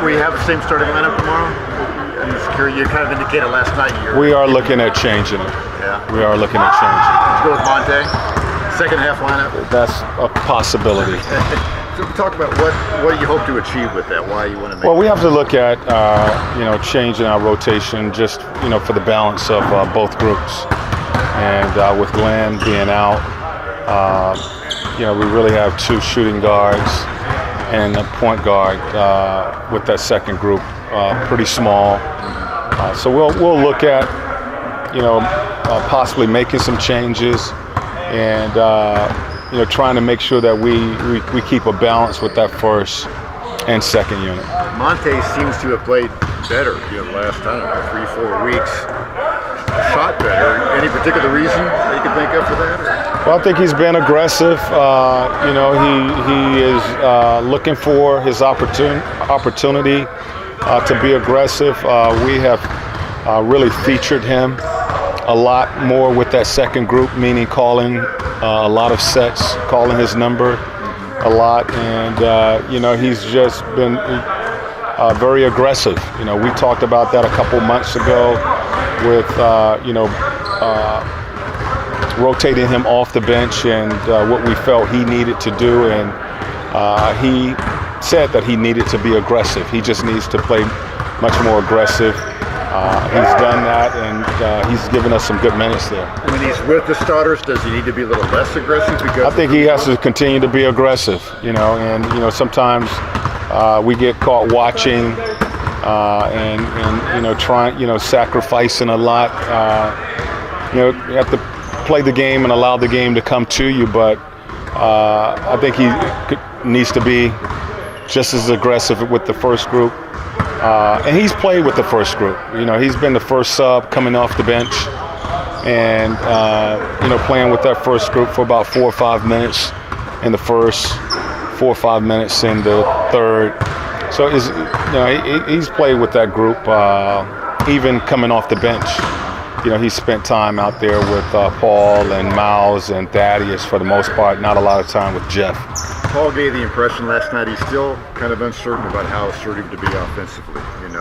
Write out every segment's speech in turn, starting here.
We have the same starting lineup tomorrow. I'm just curious. You kind of indicated last night we are looking at changing it. Yeah. We are looking at changing it. Let's go with Monte. Second half lineup. That's a possibility. So talk about what you hope to achieve with that. Why you want to make. Well, we have to look at changing our rotation just for the balance of both groups. And with Glenn being out, we really have two shooting guards and a point guard with that second group, pretty small. So we'll look at possibly making some changes and trying to make sure that we keep a balance with that first and second unit. Monte seems to have played better the last, 3-4 weeks. Shot better. Any particular reason that you could think of for that? Or? Well, I think he's been aggressive. He is looking for his opportunity to be aggressive. We have really featured him a lot more with that second group, meaning calling a lot of sets, calling his number a lot, and he's just been very aggressive. We talked about that a couple months ago with rotating him off the bench and what we felt he needed to do, and he said that he needed to be aggressive. He just needs to play much more aggressive. He's done that, and he's given us some good minutes there. When he's with the starters, does he need to be a little less aggressive? Because I think he has to continue to be aggressive, and sometimes we get caught watching and trying, sacrificing a lot. You have to play the game and allow the game to come to you, but I think he needs to be just as aggressive with the first group. And he's played with the first group. He's been the first sub coming off the bench and, playing with that first group for about 4 or 5 minutes in the first, 4 or 5 minutes in the third. So he's played with that group, even coming off the bench. He spent time out there with Paul and Miles and Thaddeus for the most part, not a lot of time with Jeff. Paul gave the impression last night he's still kind of uncertain about how assertive to be offensively, and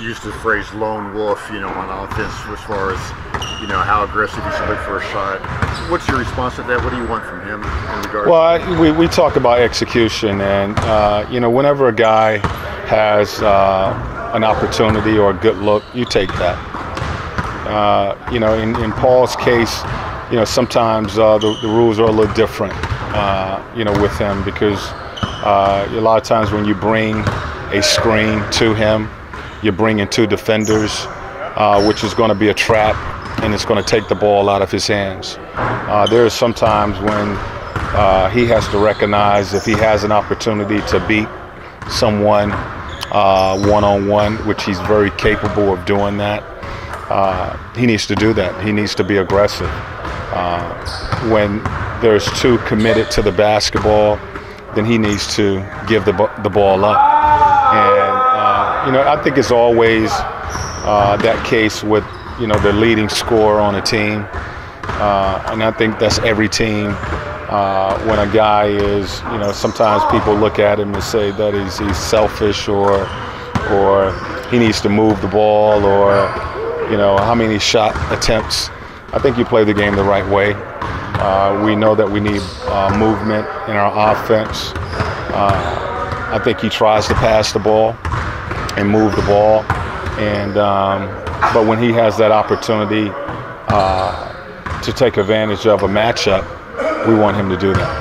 used the phrase lone wolf, on offense as far as, how aggressive he should look for a shot. What's your response to that? What do you want from him in regards to we talk about execution, and, whenever a guy has an opportunity or a good look, you take that. In Paul's case, sometimes the rules are a little different, with him, because a lot of times when you bring a screen to him, you're bringing two defenders, which is going to be a trap, and it's going to take the ball out of his hands. There are some times when he has to recognize if he has an opportunity to beat someone one-on-one, which he's very capable of doing that. He needs to do that. He needs to be aggressive. When there's two committed to the basketball, then he needs to give the ball up. And, I think it's always that case with, the leading scorer on a team. And I think that's every team. When a guy is, sometimes people look at him and say that he's selfish or he needs to move the ball or, how many shot attempts. I think you play the game the right way. We know that we need movement in our offense. I think he tries to pass the ball and move the ball. And but when he has that opportunity to take advantage of a matchup, we want him to do that.